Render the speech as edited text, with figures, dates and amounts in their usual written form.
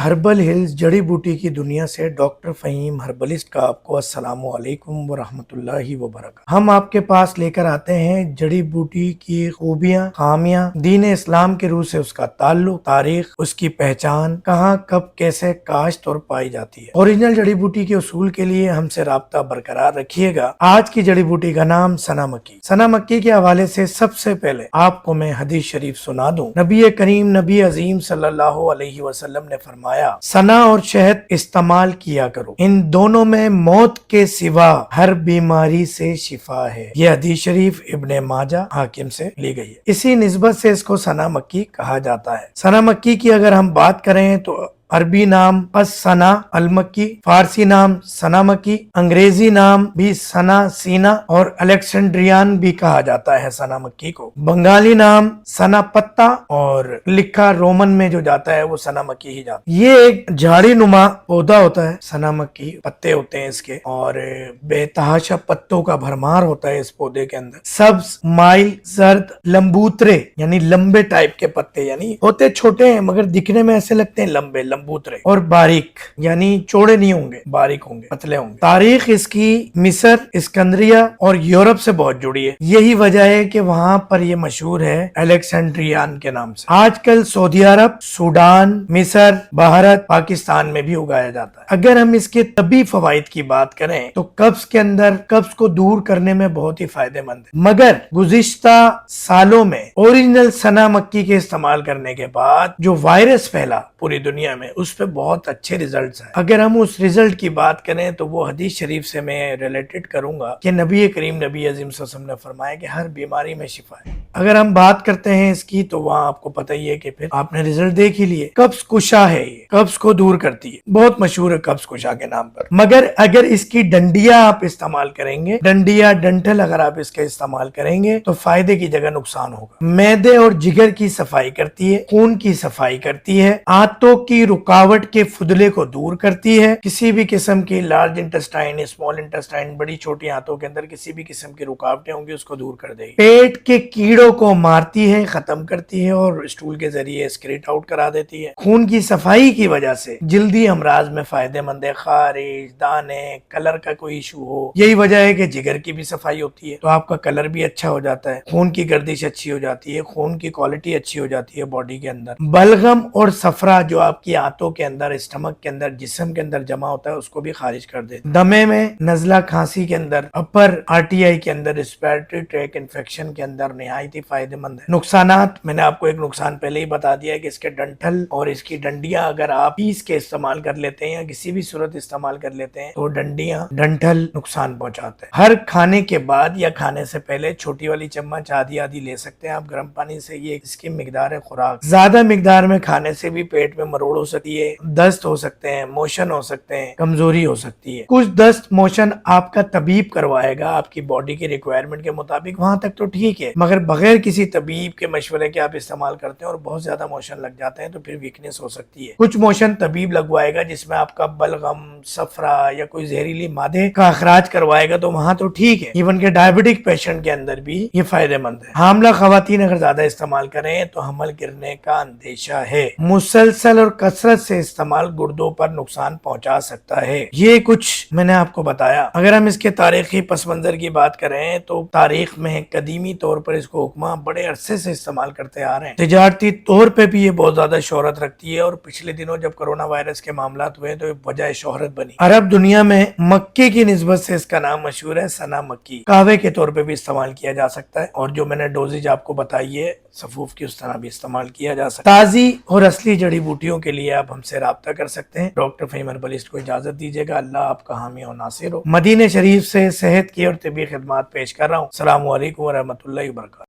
Herbal hills जड़ी बूटी की दुनिया से डॉक्टर फहीम हर्बलिस्ट का आपको अस्सलामु अलैकुम व रहमतुल्लाहि व बरकातहू। हम आपके पास लेकर आते हैं जड़ी बूटी की खूबियां, खामियां, दीन इस्लाम के रूह से उसका ताल्लुक, तारीख, उसकी पहचान, कहां, कब, कैसे काश्त और पाई जाती है। ओरिजिनल जड़ी बूटी के उसूल के लिए हमसे राब्ता बरकरार रखिएगा। आज की जड़ी बूटी का नाम सना मक्की। सना मक्की के हवाले से सबसे पहले आपको मैं हदीस शरीफ सुना दूं। नबी करीम नबी अजीम सल्लल्लाहु अलैहि वसल्लम ने फरमाया, सना और शहद इस्तेमाल किया करो, इन दोनों में मौत के सिवा हर बीमारी से शिफा है। यह हदीस शरीफ इब्ने माजा हाकिम से ली गई है। इसी निस्बत से इसको सना मक्की कहा जाता है। सना मक्की की अगर हम बात करें तो अरबी नाम सना अल मक्की, फारसी नाम सना मक्की, अंग्रेजी नाम भी सना सीना और अलेक्जेंड्रियन भी कहा जाता है सना मक्की को। बंगाली नाम सना पत्ता और लिखा रोमन में जो जाता है वो सना मक्की ही जाता है। ये एक झाड़ी नुमा पौधा होता है। सना मक्की पत्ते होते हैं इसके और बेतहाशा पत्तों का भरमार होता है इस पौधे के अंदर। सब्ज, माइल, जर्द, लंबूतरे यानी लंबे टाइप के पत्ते, यानी होते छोटे हैं मगर दिखने में ऐसे लगते हैं लंबे लंबूतरे, और बारीक यानी चौड़े नहीं होंगे, बारीक होंगे, पतले होंगे। तारीख इसकी मिस्र, इस्कंदरिया और यूरोप से बहुत जुड़ी है। यही वजह है कि वहां पर ये मशहूर है अलेक्जेंड्रियन के नाम से। आजकल सऊदी अरब, सूडान, मिस्र, भारत, पाकिस्तान में भी उगाया जाता है। अगर हम इसके तबी फवाइद की बात करें तो कब्ज को दूर करने में बहुत ही फायदेमंद है। मगर गुज़िश्ता सालों में ओरिजिनल सना मक्की के इस्तेमाल करने के बाद जो वायरस फैला पूरी दुनिया में, उस पे बहुत अच्छे रिजल्ट्स आए। अगर हम उस रिजल्ट की बात करें तो वो हदीस शरीफ से मैं रिलेटेड करूंगा कि नबी करीम नबी अज़ीम सल्लल्लाहु अलैहि वसल्लम ने फरमाया कि हर बीमारी में शिफा है। अगर हम बात करते हैं इसकी तो वहाँ आपको पता ही है कि फिर आपने रिजल्ट देख ही लिए। कब्ज कुशा है, ये कब्ज को दूर करती है, बहुत मशहूर है कब्ज कुशा के नाम पर। मगर अगर इसकी डंडिया आप इस्तेमाल करेंगे, डंडिया डंठल अगर आप इसके इस्तेमाल करेंगे तो फायदे की जगह नुकसान होगा। मैदे और जिगर की सफाई करती है, खून की सफाई करती है, आंतों की रुकावट के फुदले को दूर करती है। किसी भी किस्म की लार्ज इंटेस्टाइन, स्मॉल इंटेस्टाइन, बड़ी छोटी आंतों के अंदर किसी भी किस्म की रुकावटें होंगी उसको दूर कर देगी। पेट के कीड़ों को मारती है, खत्म करती है और स्टूल के जरिए स्क्रीट आउट करा देती है। खून की सफाई की वजह से जल्दी अमराज में फायदेमंद है। खारिज, दाने, कलर का कोई इशू हो, यही वजह है कि जिगर की भी सफाई होती है तो आपका कलर भी अच्छा हो जाता है, खून की गर्दिश अच्छी हो जाती है, खून की क्वालिटी अच्छी हो जाती है बॉडी के अंदर। बलगम और सफरा जो आपकी आंतों के अंदर, स्टमक के अंदर, जिस्म के अंदर जमा होता है उसको भी खारिज कर दे। दमे में, नजला खांसी के अंदर, अपर आरटीआई के अंदर, रेस्पिरेटरी ट्रैक इन्फेक्शन के अंदर निहायत ही फायदेमंद है। नुकसानात मैंने आपको एक नुकसान पहले ही बता दिया है कि इसके डंठल और इसकी डंडियां अगर आप पीस के इस्तेमाल कर लेते हैं या किसी भी सूरत इस्तेमाल कर लेते हैं तो डंडियां, डंठल नुकसान पहुंचाते हैं। हर खाने के बाद या खाने से पहले छोटी वाली चम्मच आधी आधी ले सकते हैं आप गर्म पानी से। ये इसकी मिकदार है खुराक। ज्यादा मिकदार में खाने से भी पेट में मरोड़ हो सकती है, दस्त हो सकते हैं, मोशन हो सकते हैं, कमजोरी हो सकती है। कुछ दस्त मोशन आपका तबीब करवाएगा आपकी बॉडी की रिक्वायरमेंट के मुताबिक, वहां तक तो ठीक है। मगर बगैर किसी तबीब के मशवरे के आप इस्तेमाल करते हैं और बहुत ज्यादा मोशन लग जाते हैं तो फिर वीकनेस हो सकती है। कुछ मोशन तबीब लगवाएगा जिसमें आपका बलगम, सफरा या कोई जहरीली मादे का अखराज करवाएगा तो वहां तो ठीक है। इवन के डायबिटिक पेशेंट के अंदर भी ये फायदेमंद है। हामला खवातीन अगर ज्यादा इस्तेमाल करें तो हमल गिरने का अंदेशा है। मुसलसल और कसरत से इस्तेमाल गुर्दों पर नुकसान पहुंचा सकता है। ये कुछ मैंने आपको बताया। अगर हम इसके तारीखी पस मंजर की बात करें तो तारीख में कदीमी तौर पर इसको हुक्मा बड़े अरसे से इस्तेमाल करते आ रहे हैं। तिजारती तौर पे भी ये बहुत ज्यादा शोहरत रखती है और पिछले दिनों जब कोरोना वायरस के मामला हुए तो वजह शोहरत बनी। अरब दुनिया में मक्के की निस्बत से इसका नाम मशहूर है सना मक्की। कहवे के तौर पे भी इस्तेमाल किया जा सकता है और जो मैंने डोजेज आपको बताई है सफूफ की, उस तरह भी इस्तेमाल किया जा सकता है। ताजी और असली जड़ी बूटियों के लिए आप हमसे राब्ता कर सकते हैं। डॉक्टर फहीम हर्बलिस्ट को इजाजत दीजिएगा। अल्लाह आपका हामी और नासिर हो। मदीने शरीफ से सेहत की और तिबी खिदमात पेश कर रहा हूँ। अस्सलामु अलैकुम व रहमतुल्लाहि व बरकातहू।